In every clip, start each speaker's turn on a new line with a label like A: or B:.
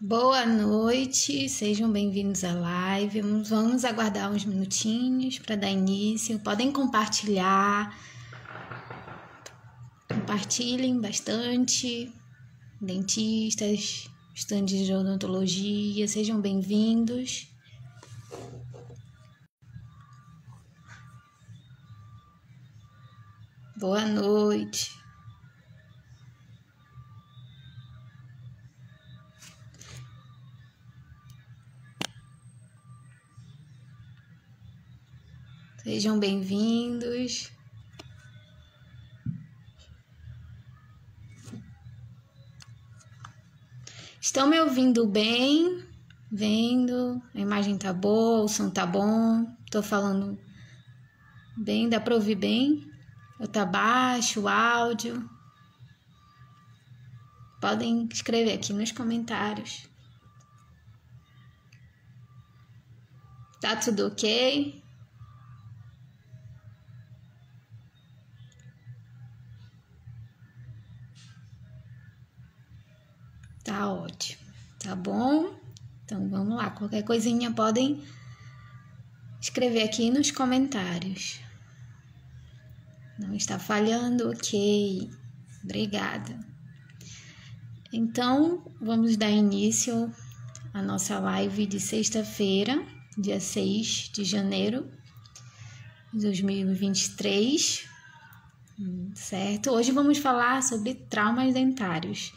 A: Boa noite, sejam bem-vindos à live. Vamos aguardar uns minutinhos para dar início. Podem compartilhar, compartilhem bastante. Dentistas, estudantes de odontologia, sejam bem-vindos. Boa noite. Sejam bem-vindos. Estão me ouvindo bem? Vendo? A imagem tá boa, o som tá bom? Tô falando bem? Dá para ouvir bem? Ou tá baixo o áudio? Podem escrever aqui nos comentários. Tá tudo ok? Tá ótimo, tá bom? Então vamos lá, qualquer coisinha podem escrever aqui nos comentários. Não está falhando? Ok, obrigada. Então vamos dar início à nossa live de sexta-feira, dia 6 de janeiro de 2023, certo? Hoje vamos falar sobre traumas dentários.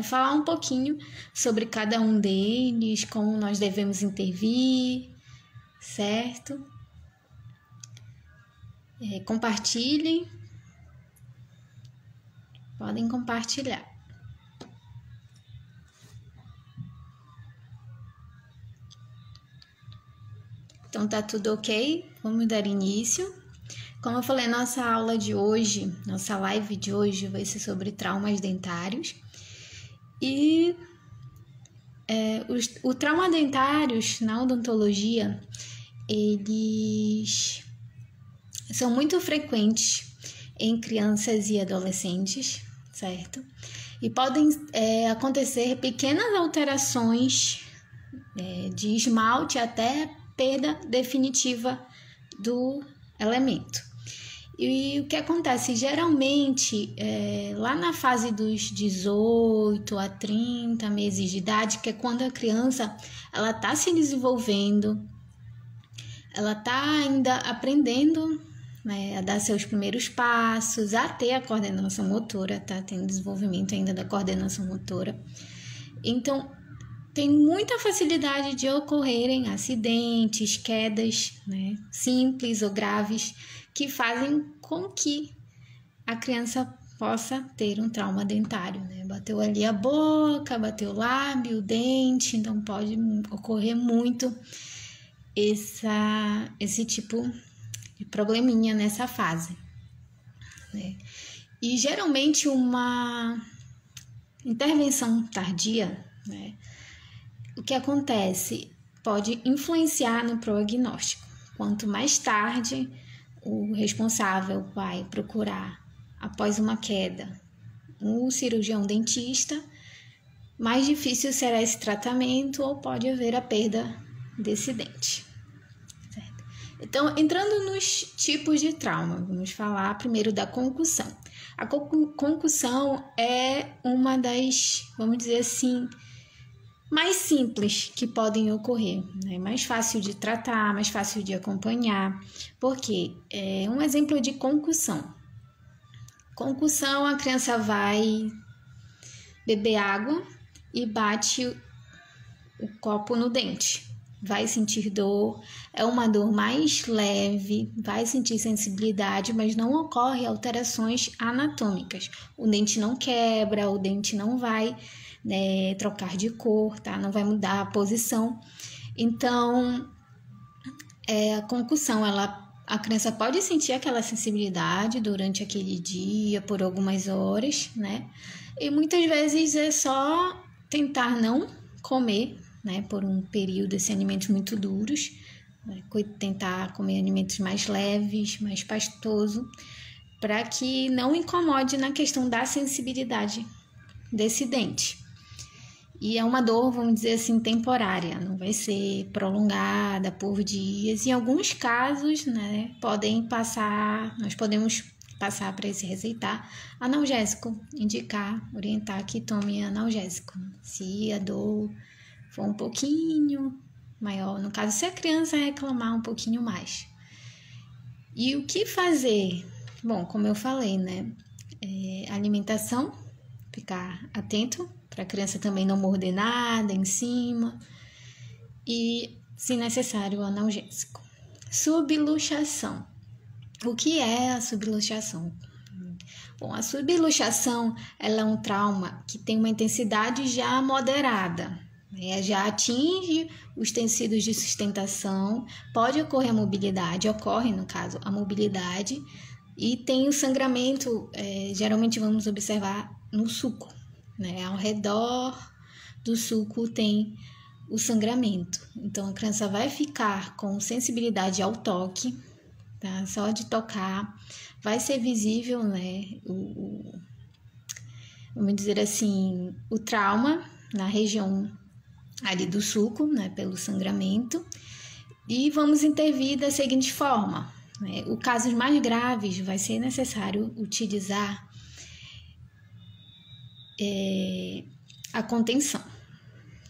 A: Falar um pouquinho sobre cada um deles, como nós devemos intervir, certo? Compartilhem, podem compartilhar. Então tá tudo ok? Vamos dar início. Como eu falei, nossa aula de hoje, nossa live de hoje vai ser sobre traumas dentários. E o trauma dentários na odontologia, eles são muito frequentes em crianças e adolescentes, certo? E podem acontecer pequenas alterações de esmalte até perda definitiva do elemento. E o que acontece? Geralmente, lá na fase dos 18 a 30 meses de idade, que é quando a criança ela está se desenvolvendo, ela está ainda aprendendo, a dar seus primeiros passos, a ter a coordenação motora, tá tendo desenvolvimento ainda da coordenação motora. Então, tem muita facilidade de ocorrerem acidentes, quedas, simples ou graves, que fazem com que a criança possa ter um trauma dentário, Bateu ali a boca, bateu o lábio, o dente, então pode ocorrer muito esse tipo de probleminha nessa fase, E geralmente uma intervenção tardia, o que acontece pode influenciar no prognóstico. Quanto mais tarde o responsável vai procurar, após uma queda, um cirurgião dentista, mais difícil será esse tratamento ou pode haver a perda desse dente. Certo? Então, entrando nos tipos de trauma, vamos falar primeiro da concussão. A concussão é uma das, vamos dizer assim, mais simples que podem ocorrer, mais fácil de tratar, mais fácil de acompanhar, porque um exemplo de concussão. Concussão, a criança vai beber água e bate o copo no dente. Vai sentir dor, é uma dor mais leve, vai sentir sensibilidade, mas não ocorre alterações anatômicas. O dente não quebra, o dente não vai trocar de cor, tá? Não vai mudar a posição. Então, a concussão, a criança pode sentir aquela sensibilidade durante aquele dia, por algumas horas, E muitas vezes é só tentar não comer, por um período, esses alimentos muito duros, tentar comer alimentos mais leves, mais pastoso, para que não incomode na questão da sensibilidade desse dente. E é uma dor, vamos dizer assim, temporária, não vai ser prolongada por dias. Em alguns casos, né, nós podemos passar para esse receitar analgésico, indicar, orientar que tome analgésico. Se a dor for um pouquinho maior, no caso, se a criança reclamar um pouquinho mais. E o que fazer? Bom, como eu falei, né, alimentação, ficar atento para a criança também não morder nada em cima e, se necessário, o analgésico. Subluxação. O que é a subluxação? Bom, a subluxação ela é um trauma que tem uma intensidade já moderada, né? Já atinge os tecidos de sustentação, pode ocorrer a mobilidade, ocorre no caso a mobilidade e tem o sangramento, geralmente vamos observar no sulco, né? Ao redor do sulco tem o sangramento. Então, a criança vai ficar com sensibilidade ao toque, tá? Só de tocar, vai ser visível, né? Vamos dizer assim, o trauma na região ali do sulco, né? Pelo sangramento. E vamos intervir da seguinte forma, né? Os casos mais graves vai ser necessário utilizar a contenção,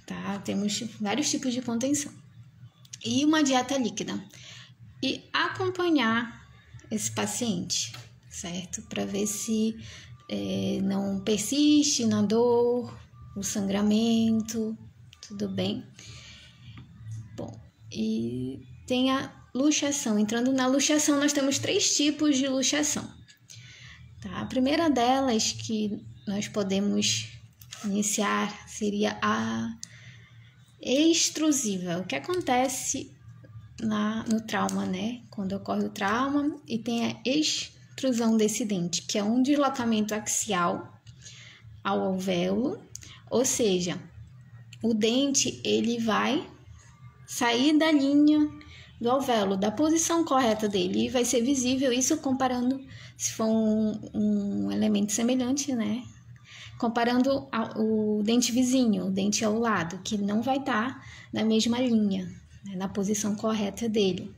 A: tá? Temos vários tipos de contenção e uma dieta líquida e acompanhar esse paciente, certo? Para ver se não persiste na dor, o sangramento, tudo bem? Bom, e tem a luxação. Entrando na luxação, nós temos 3 tipos de luxação, tá? A primeira delas que nós podemos iniciar seria a extrusiva. O que acontece no trauma, né? Quando ocorre o trauma e tem a extrusão desse dente, que é um deslocamento axial ao alvéolo, ou seja, o dente ele vai sair da linha do alvéolo, da posição correta dele, e vai ser visível isso comparando, se for um elemento semelhante, né? Comparando o dente vizinho, o dente ao lado, que não vai estar na mesma linha, né, na posição correta dele.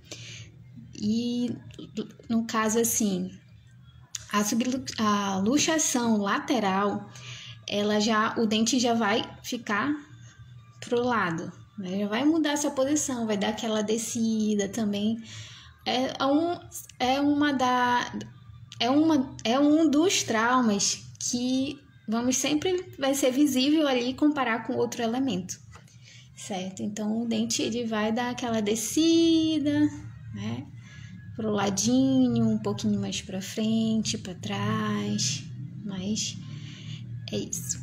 A: E no caso assim, a luxação lateral, o dente já vai ficar pro lado, né, já vai mudar essa posição, vai dar aquela descida também. É um dos traumas que vai ser visível ali comparar com outro elemento, certo? Então, o dente ele vai dar aquela descida, né? Pro ladinho, um pouquinho mais para frente, para trás, mas é isso.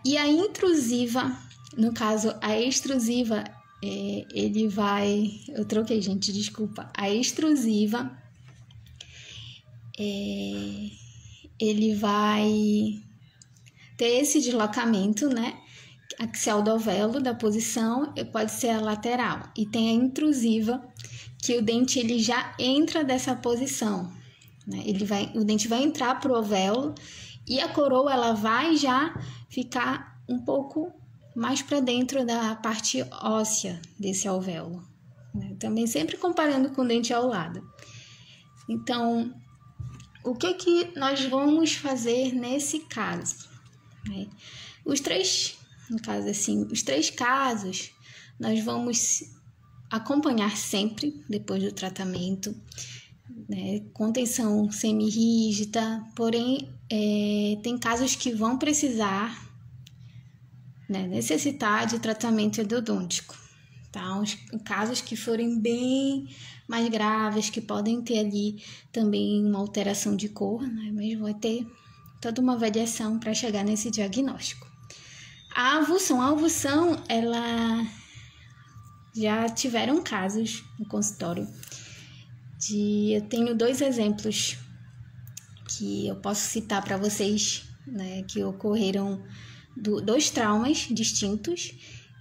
A: E a intrusiva, no caso, a extrusiva, eu troquei, gente, desculpa. A extrusiva, ele vai ter esse deslocamento, né, axial do alvéolo, da posição, pode ser a lateral. E tem a intrusiva, que o dente ele já entra dessa posição, né? O dente vai entrar pro alvéolo e a coroa ela vai já ficar um pouco mais para dentro da parte óssea desse alvéolo, né? Também sempre comparando com o dente ao lado. Então, o que nós vamos fazer nesse caso, né? Os três casos, nós vamos acompanhar sempre depois do tratamento, né? Contenção semirrígida, porém, tem casos que vão precisar, né, necessitar de tratamento endodôntico, tá? Os casos que forem bem mais graves, que podem ter ali também uma alteração de cor, né? Mas vai ter toda uma avaliação para chegar nesse diagnóstico. A avulsão, ela já tiveram casos no consultório. Eu tenho 2 exemplos que eu posso citar para vocês, né, que ocorreram 2 traumas distintos,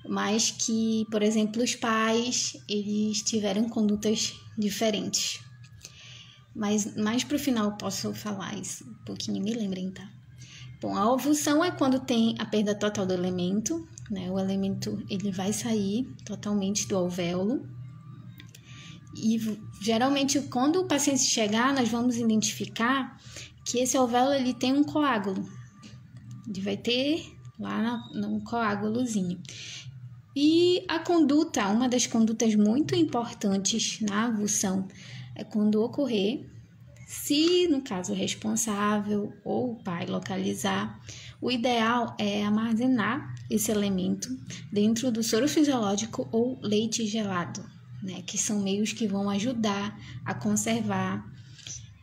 A: mas que, por exemplo, os pais, eles tiveram condutas diferentes. Mas mais pro final eu posso falar isso um pouquinho, me lembrem, tá? Bom, a ovulação é quando tem a perda total do elemento, né? O elemento ele vai sair totalmente do ovário. E geralmente quando o paciente chegar, nós vamos identificar que esse ovário ele tem um coágulo. Ele vai ter lá um coágulozinho. E a conduta, uma das condutas muito importantes na ovulação é quando ocorrer, se no caso o responsável ou o pai localizar, o ideal é armazenar esse elemento dentro do soro fisiológico ou leite gelado, né, que são meios que vão ajudar a conservar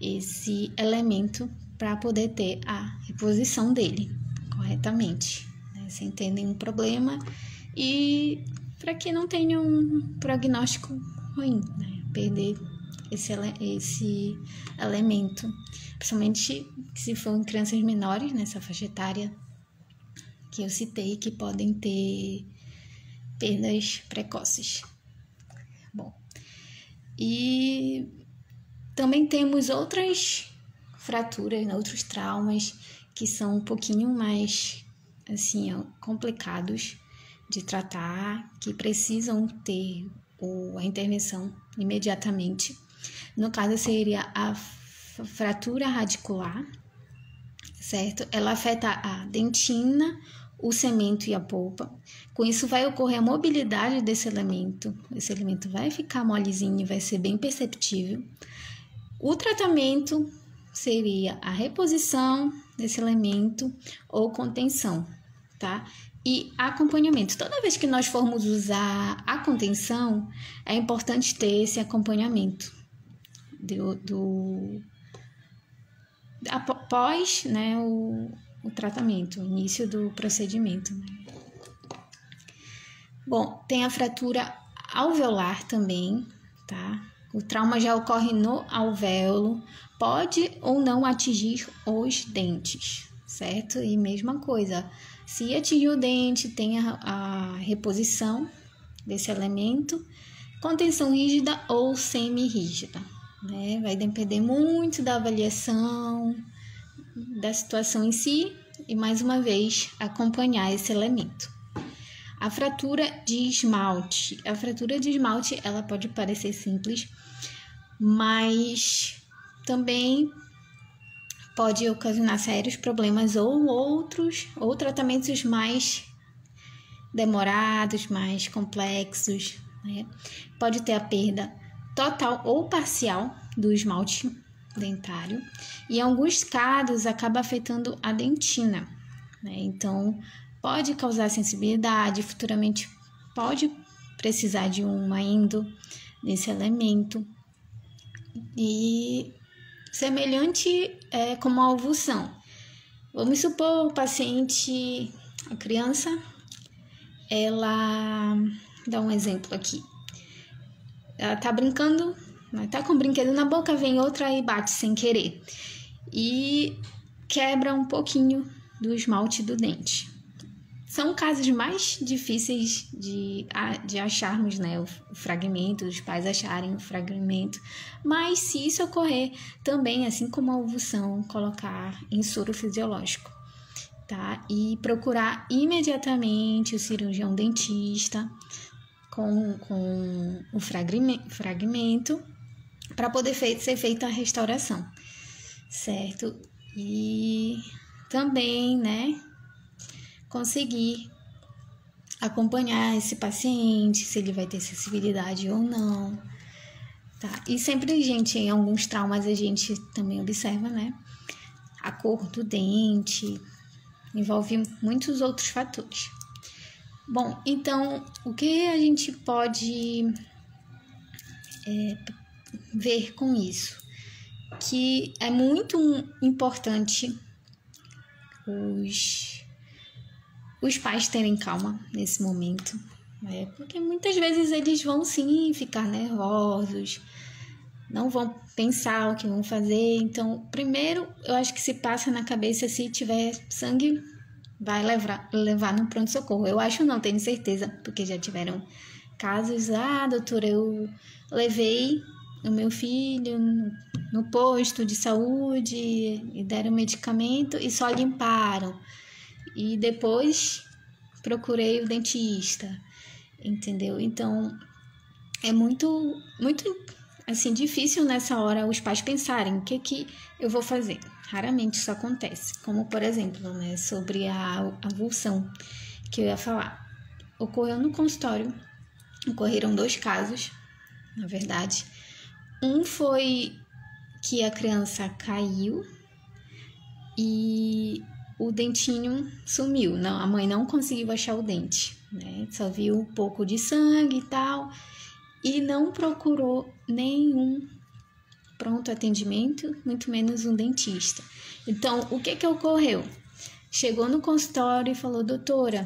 A: esse elemento para poder ter a reposição dele corretamente, né, sem ter nenhum problema e para que não tenha um prognóstico ruim, né, perder esse elemento, principalmente se for em crianças menores, nessa faixa etária que eu citei, que podem ter perdas precoces. Bom, e também temos outras fraturas, outros traumas que são um pouquinho mais assim, complicados de tratar, que precisam ter a intervenção imediatamente. No caso, seria a fratura radicular, certo? Ela afeta a dentina, o cemento e a polpa. Com isso, vai ocorrer a mobilidade desse elemento. Esse elemento vai ficar molezinho, vai ser bem perceptível. O tratamento seria a reposição desse elemento ou contenção, tá? E acompanhamento. Toda vez que nós formos usar a contenção, é importante ter esse acompanhamento após, né, o tratamento, o início do procedimento. Bom, tem a fratura alveolar também, tá? O trauma já ocorre no alvéolo, pode ou não atingir os dentes, certo? E mesma coisa, se atingir o dente, tem a reposição desse elemento, contenção rígida ou semi-rígida, né? Vai depender muito da avaliação, da situação em si e, mais uma vez, acompanhar esse elemento. A fratura de esmalte. A fratura de esmalte, ela pode parecer simples, mas também pode ocasionar sérios problemas ou tratamentos mais demorados, mais complexos, né? Pode ter a perda total ou parcial do esmalte dentário e, em alguns casos, acaba afetando a dentina, né? Então, pode causar sensibilidade, futuramente pode precisar de uma endo nesse elemento. E semelhante como a ovulação. Vamos supor o paciente, a criança, ela, dá um exemplo aqui. Ela tá brincando, tá com um brinquedo na boca, vem outra e bate sem querer. E quebra um pouquinho do esmalte do dente. São casos mais difíceis de acharmos, né, o fragmento, os pais acharem o fragmento, mas se isso ocorrer, também, assim como a ovulação, colocar em soro fisiológico, tá? E procurar imediatamente o cirurgião dentista com o fragmento para poder ser feita a restauração, certo? E também, né, conseguir acompanhar esse paciente, se ele vai ter sensibilidade ou não, tá? E sempre, gente, em alguns traumas a gente também observa, né, a cor do dente, envolve muitos outros fatores. Bom, então, o que a gente pode ver com isso? Que é muito importante os pais terem calma nesse momento, né? Porque muitas vezes eles vão sim ficar nervosos, não vão pensar o que vão fazer. Então, primeiro, eu acho que se passa na cabeça, se tiver sangue, vai levar no pronto-socorro. Eu acho não, tenho certeza, porque já tiveram casos, doutora, eu levei o meu filho no posto de saúde e deram medicamento e só limparam. E depois procurei o dentista, entendeu? Então, é muito assim, difícil nessa hora os pais pensarem o que eu vou fazer. Raramente isso acontece. Como, por exemplo, né, sobre a avulsão que eu ia falar. Ocorreu no consultório, ocorreram 2 casos, na verdade. Um foi que a criança caiu e o dentinho sumiu. Não, a mãe não conseguiu achar o dente, né? Só viu um pouco de sangue e tal, e não procurou nenhum pronto atendimento, muito menos um dentista. Então, o que ocorreu? Chegou no consultório e falou: doutora,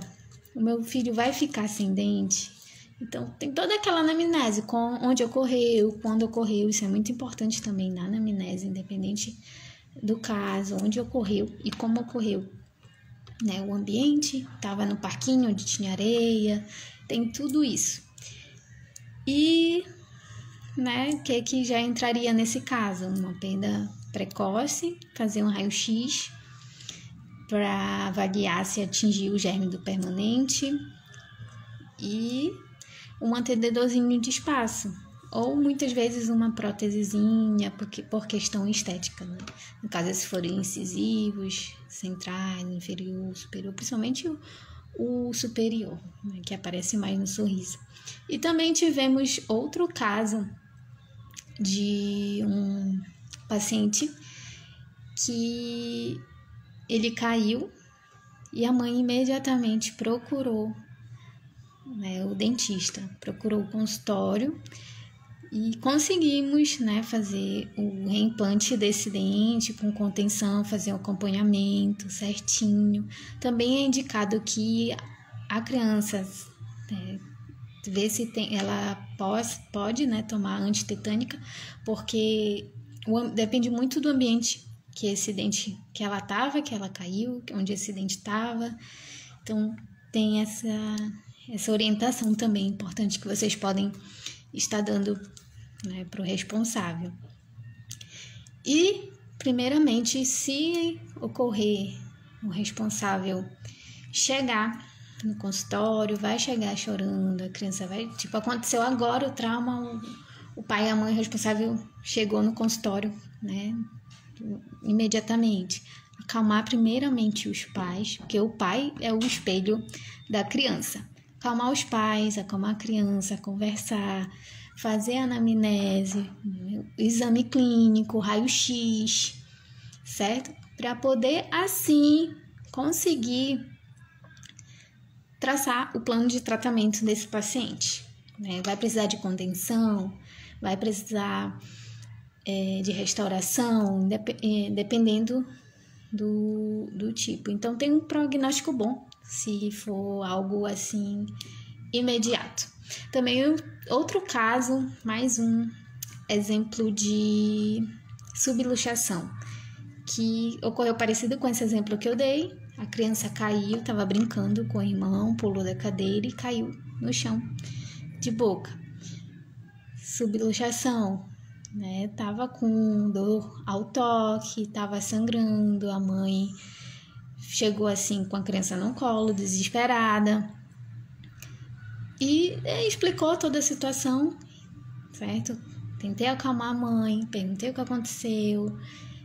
A: o meu filho vai ficar sem dente? Então, tem toda aquela anamnese, onde ocorreu, quando ocorreu. Isso é muito importante também na anamnese, independente do caso, onde ocorreu e como ocorreu, né? O ambiente, estava no parquinho onde tinha areia, tem tudo isso. E, né, o que já entraria nesse caso? Uma perda precoce, fazer um raio-x para avaliar se atingiu o germe do permanente e um mantenedorzinho de espaço, ou muitas vezes uma prótesezinha, por questão estética, né? No caso, se forem incisivos, centrais, inferior, superior, principalmente o superior, né, que aparece mais no sorriso. E também tivemos outro caso de um paciente que ele caiu e a mãe imediatamente procurou, né, o dentista, procurou o consultório e conseguimos, né, fazer o reimplante desse dente com contenção, fazer um acompanhamento certinho. Também é indicado que a criança ver se ela pode, né, tomar antitetânica, porque depende muito do ambiente que esse dente que ela caiu, onde esse dente estava. Então, tem essa orientação também importante que vocês podem estar dando, né, para o responsável. E, primeiramente, se ocorrer o responsável chegar no consultório, vai chegar chorando, a criança vai, aconteceu agora o trauma, o pai e a mãe responsável chegou no consultório, né, imediatamente. Acalmar primeiramente os pais, porque o pai é o espelho da criança. Acalmar os pais, acalmar a criança, conversar, fazer a anamnese, exame clínico, raio-x, certo? Para poder, assim, conseguir traçar o plano de tratamento desse paciente, né? Vai precisar de contenção, vai precisar de restauração, dependendo do tipo. Então, tem um prognóstico bom, se for algo assim imediato. Também outro caso, mais um exemplo de subluxação, que ocorreu parecido com esse exemplo que eu dei. A criança caiu, estava brincando com o irmão, pulou da cadeira e caiu no chão de boca. Subluxação, né? Tava com dor ao toque, tava sangrando, a mãe chegou assim com a criança no colo, desesperada, e explicou toda a situação, certo? Tentei acalmar a mãe, perguntei o que aconteceu,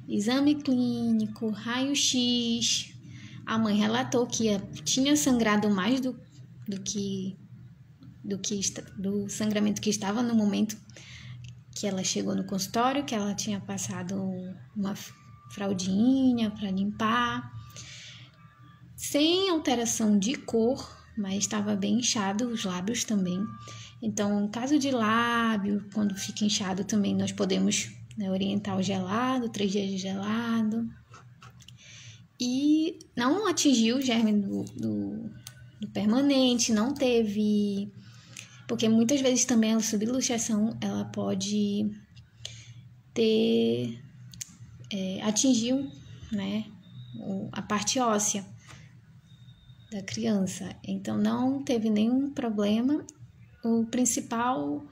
A: exame clínico, raio-x. A mãe relatou que tinha sangrado mais do sangramento que estava no momento que ela chegou no consultório, que ela tinha passado uma fraldinha para limpar, sem alteração de cor, mas estava bem inchado os lábios também. Então, no caso de lábio, quando fica inchado também nós podemos, né, orientar o gelado, 3 dias de gelado. E não atingiu o germe do permanente, não teve... Porque muitas vezes também a subluxação, ela pode ter... atingiu, né, a parte óssea da criança. Então, não teve nenhum problema. O principal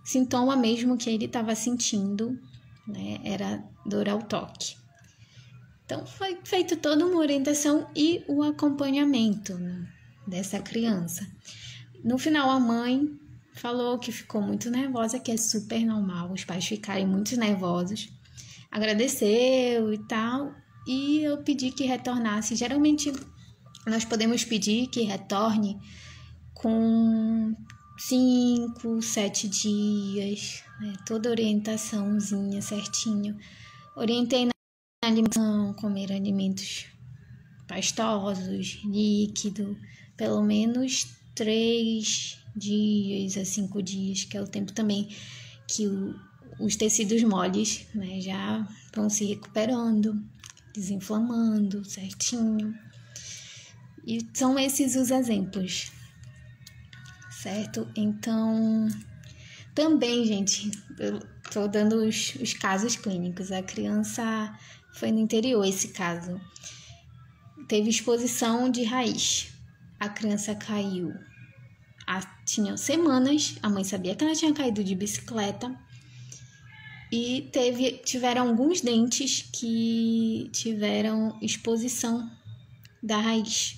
A: sintoma mesmo que ele estava sentindo né? Era dor ao toque. Então, foi feita toda uma orientação e o acompanhamento, né, dessa criança. No final, a mãe falou que ficou muito nervosa, que é super normal os pais ficarem muito nervosos. Agradeceu e tal, e eu pedi que retornasse. Geralmente, nós podemos pedir que retorne com 5, 7 dias, né? Toda orientaçãozinha certinho. Orientei na alimentação, comer alimentos pastosos, líquido, pelo menos 3 dias a 5 dias, que é o tempo também que os tecidos moles, né, já vão se recuperando, desinflamando certinho. E são esses os exemplos, certo? Então, também, gente, eu tô dando os casos clínicos. A criança foi no interior, esse caso. Teve exposição de raiz. A criança caiu. Tinha semanas, a mãe sabia que ela tinha caído de bicicleta. E tiveram alguns dentes que tiveram exposição da raiz.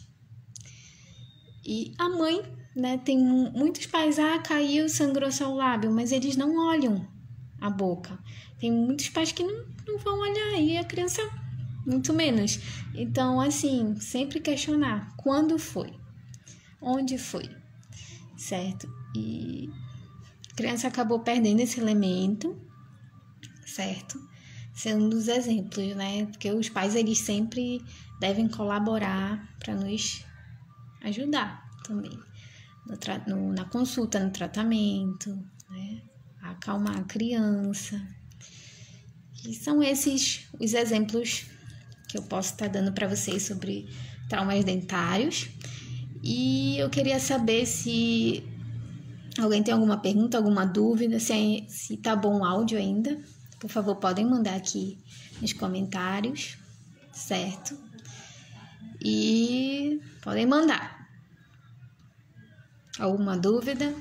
A: E a mãe, né, tem muitos pais, caiu, sangrou seu lábio, mas eles não olham a boca. Tem muitos pais que não vão olhar, e a criança muito menos. Então, assim, sempre questionar quando foi, onde foi, certo? E a criança acabou perdendo esse elemento, certo? Sendo um dos exemplos, né? Porque os pais, eles sempre devem colaborar para nos ajudar também na consulta, no tratamento, né? Acalmar a criança. E são esses os exemplos que eu posso estar dando para vocês sobre traumas dentários. E eu queria saber se alguém tem alguma pergunta, alguma dúvida, se tá bom o áudio ainda. Por favor, podem mandar aqui nos comentários, certo? E podem mandar. Alguma dúvida?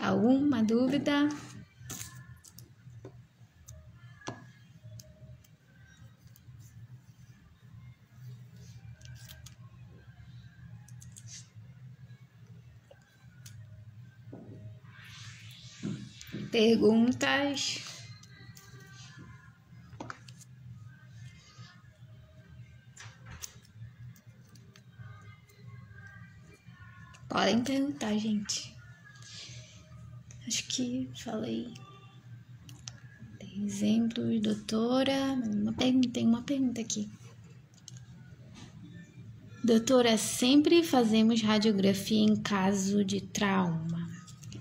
A: Alguma dúvida? Perguntas? Podem perguntar, gente. Acho que falei. Tem exemplos, doutora. Tem uma pergunta aqui. Doutora, sempre fazemos radiografia em caso de trauma.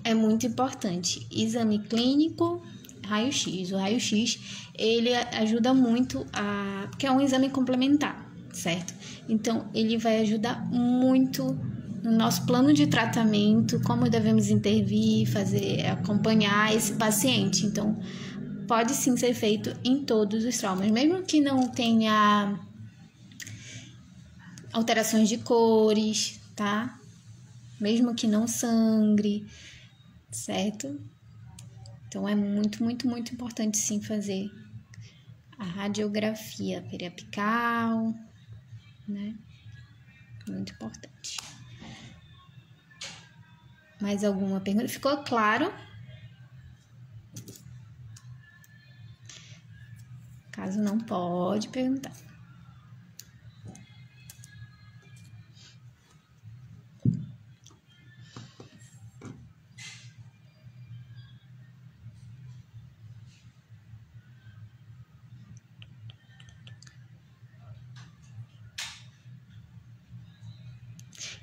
A: É muito importante. Exame clínico, raio-x. O raio-x, ele ajuda muito porque é um exame complementar, certo? Então, ele vai ajudar muito no nosso plano de tratamento, como devemos intervir, acompanhar esse paciente. Então, pode sim ser feito em todos os traumas, mesmo que não tenha alterações de cores, tá? Mesmo que não sangre, certo? Então, é muito, muito, muito importante sim fazer a radiografia periapical, né? Muito importante. Mais alguma pergunta? Ficou claro? Caso não, pode perguntar.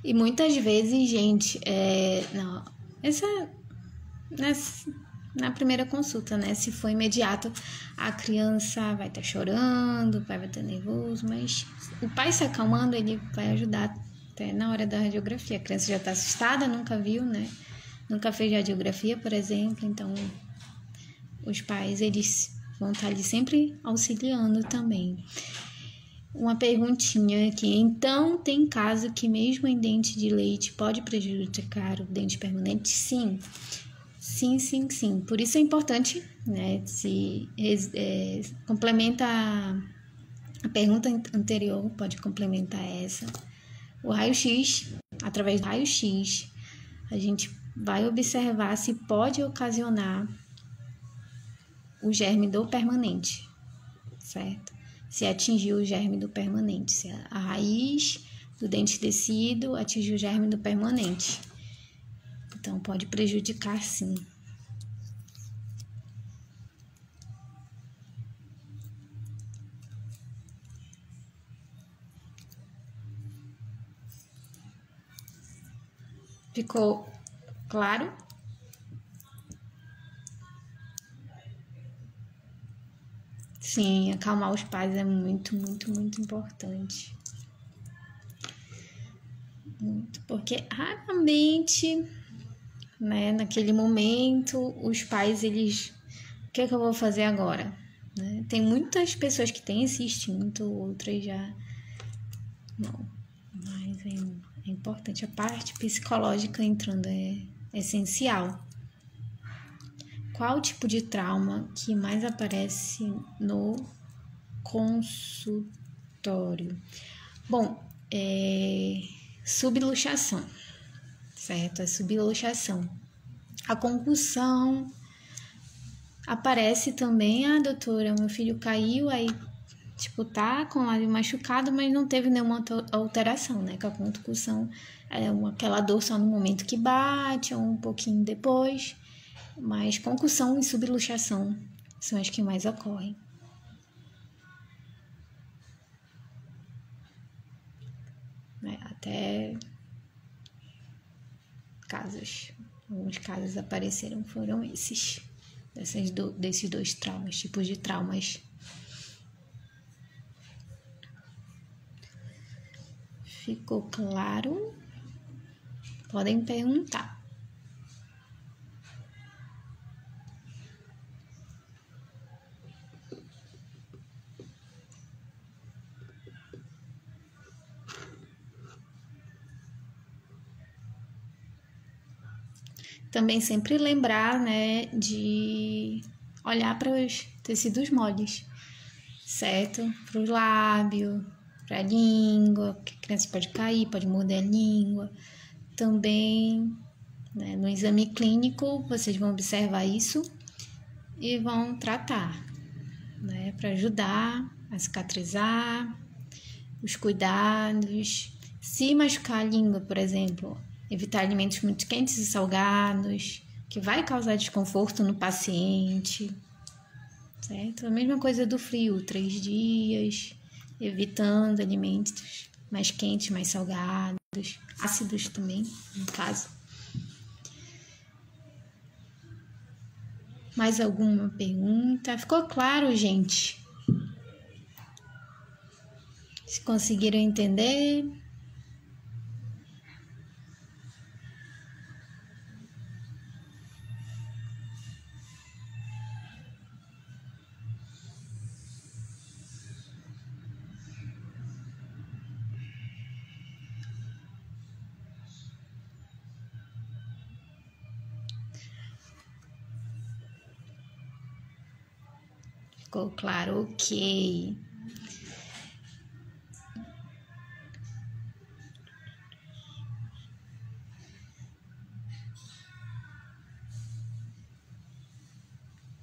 A: E muitas vezes, gente, na primeira consulta, né? Se for imediato, a criança vai estar chorando, o pai vai estar nervoso, mas o pai se acalmando, ele vai ajudar até na hora da radiografia. A criança já está assustada, nunca viu, né? Nunca fez radiografia, por exemplo, então os pais, eles vão estar ali sempre auxiliando também. uma perguntinha aqui. Então, tem caso que mesmo em dente de leite pode prejudicar o dente permanente? Sim. Sim. Por isso é importante, né? Se complementa a pergunta anterior, pode complementar essa. O raio-x, através do raio-x, a gente vai observar se pode ocasionar o germe do permanente, certo? Se atingir o germe do permanente, se a raiz do dente descido atingir o germe do permanente. Então, pode prejudicar, sim. Ficou claro? Sim, acalmar os pais é muito importante. Muito, porque raramente, né, naquele momento, os pais, eles... O que é que eu vou fazer agora? Né? Tem muitas pessoas que têm esse instinto, outras já... Não, mas é importante. A parte psicológica entrando é essencial. Qual o tipo de trauma que mais aparece no consultório? Bom, subluxação, certo? A subluxação. A concussão aparece também. Doutora, meu filho caiu, aí, tá com o lábio machucado, mas não teve nenhuma alteração, né? Que a concussão é aquela dor só no momento que bate, ou um pouquinho depois. Mas concussão e subluxação são as que mais ocorrem. Até alguns casos apareceram, foram esses, desses dois traumas, tipos de traumas. Ficou claro? Podem perguntar. Também sempre lembrar, né, de olhar para os tecidos moles, certo? Para o lábio, para a língua, porque a criança pode cair, pode morder a língua. Também, né, no exame clínico, vocês vão observar isso e vão tratar, né, para ajudar a cicatrizar, os cuidados. Se machucar a língua, por exemplo, evitar alimentos muito quentes e salgados, que vai causar desconforto no paciente, certo? A mesma coisa do frio, 3 dias, evitando alimentos mais quentes, mais salgados, ácidos também, no caso. Mais alguma pergunta? Ficou claro, gente? Se conseguiram entender? Ficou claro? Ok.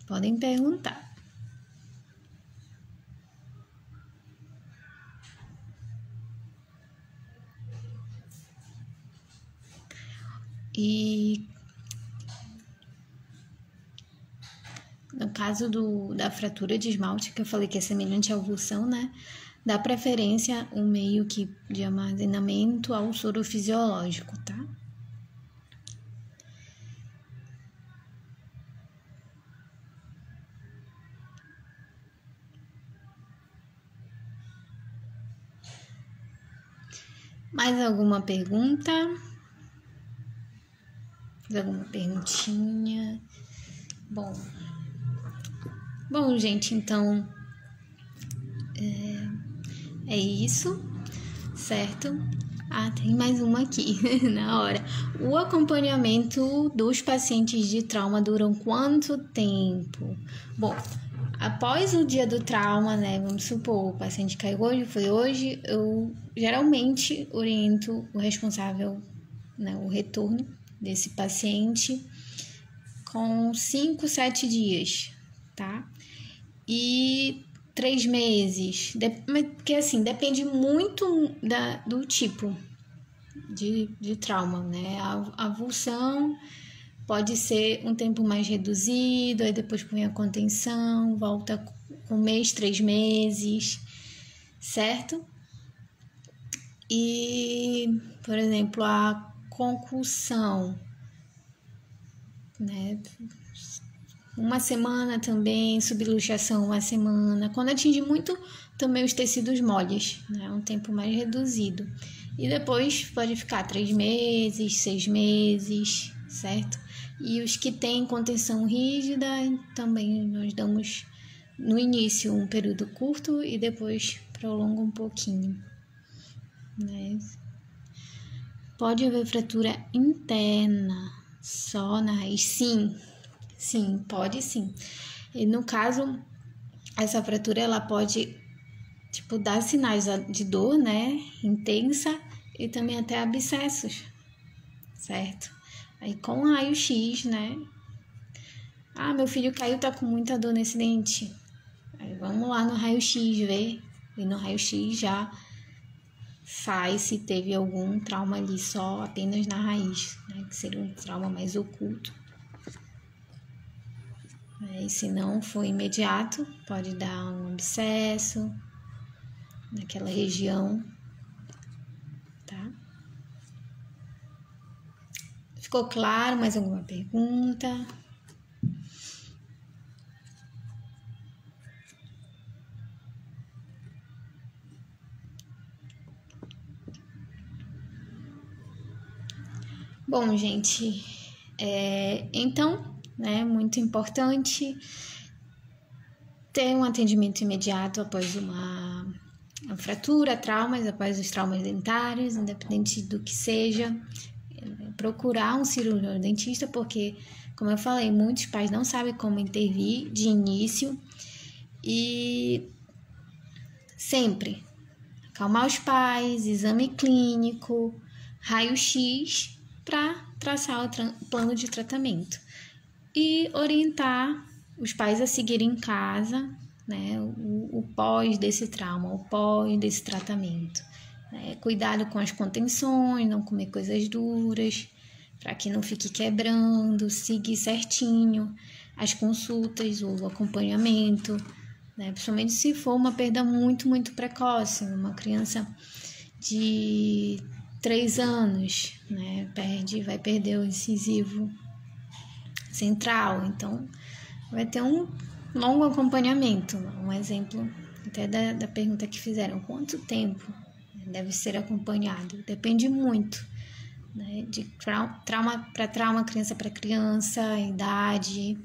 A: Podem perguntar. E no caso da fratura de esmalte, que eu falei que é semelhante à avulsão, né? Dá preferência um meio de armazenamento ao soro fisiológico, tá? Mais alguma pergunta? Mais alguma perguntinha? Bom, gente, então é isso, certo? Ah, tem mais uma aqui na hora. O acompanhamento dos pacientes de trauma duram quanto tempo? Bom, após o dia do trauma, né? Vamos supor, o paciente caiu hoje, foi hoje, eu geralmente oriento o responsável, né, o retorno desse paciente com 5, 7 dias, tá? E 3 meses, porque assim, depende muito do tipo de trauma, né? A avulsão pode ser um tempo mais reduzido, aí depois põe a contenção, volta com 1 mês, 3 meses, certo? E, por exemplo, a concussão, né? 1 semana também, subluxação 1 semana. Quando atinge muito também os tecidos moles, né? Um tempo mais reduzido. E depois pode ficar 3 meses, 6 meses, certo? E os que têm contenção rígida, também nós damos no início um período curto e depois prolonga um pouquinho, né? Pode haver fratura interna só na raiz? Sim, pode sim. E no caso, essa fratura ela pode dar sinais de dor, né, intensa, e também até abscessos, certo? Aí com raio-x, né? Ah, meu filho caiu, tá com muita dor nesse dente. Aí vamos lá no raio-x ver, e no raio-x já faz se teve algum trauma ali só apenas na raiz, né, que seria um trauma mais oculto. E se não for imediato, pode dar um abscesso naquela região, tá? Ficou claro? Mais alguma pergunta? Bom, gente, então, né, muito importante ter um atendimento imediato após uma fratura, traumas, após os traumas dentários, independente do que seja, procurar um cirurgião dentista, porque, como eu falei, muitos pais não sabem como intervir de início, e sempre acalmar os pais, exame clínico, raio-x, para traçar o plano de tratamento e orientar os pais a seguirem em casa, né, o pós desse trauma, o pós desse tratamento. Cuidado com as contenções, não comer coisas duras, para que não fique quebrando, seguir certinho as consultas, o acompanhamento, né, principalmente se for uma perda muito, muito precoce, uma criança de 3 anos, né, vai perder o incisivo central, então vai ter um longo acompanhamento. Um exemplo até da pergunta que fizeram, quanto tempo deve ser acompanhado? Depende muito, né, de trauma para trauma, criança para criança, idade.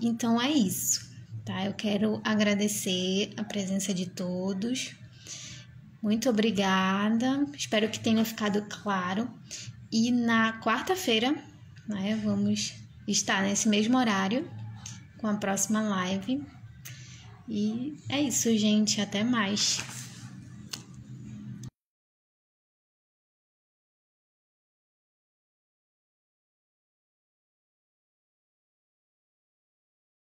A: Então é isso, tá? Eu quero agradecer a presença de todos. Muito obrigada, espero que tenha ficado claro. E na quarta-feira, né, vamos estar nesse mesmo horário com a próxima live. E é isso, gente. Até mais.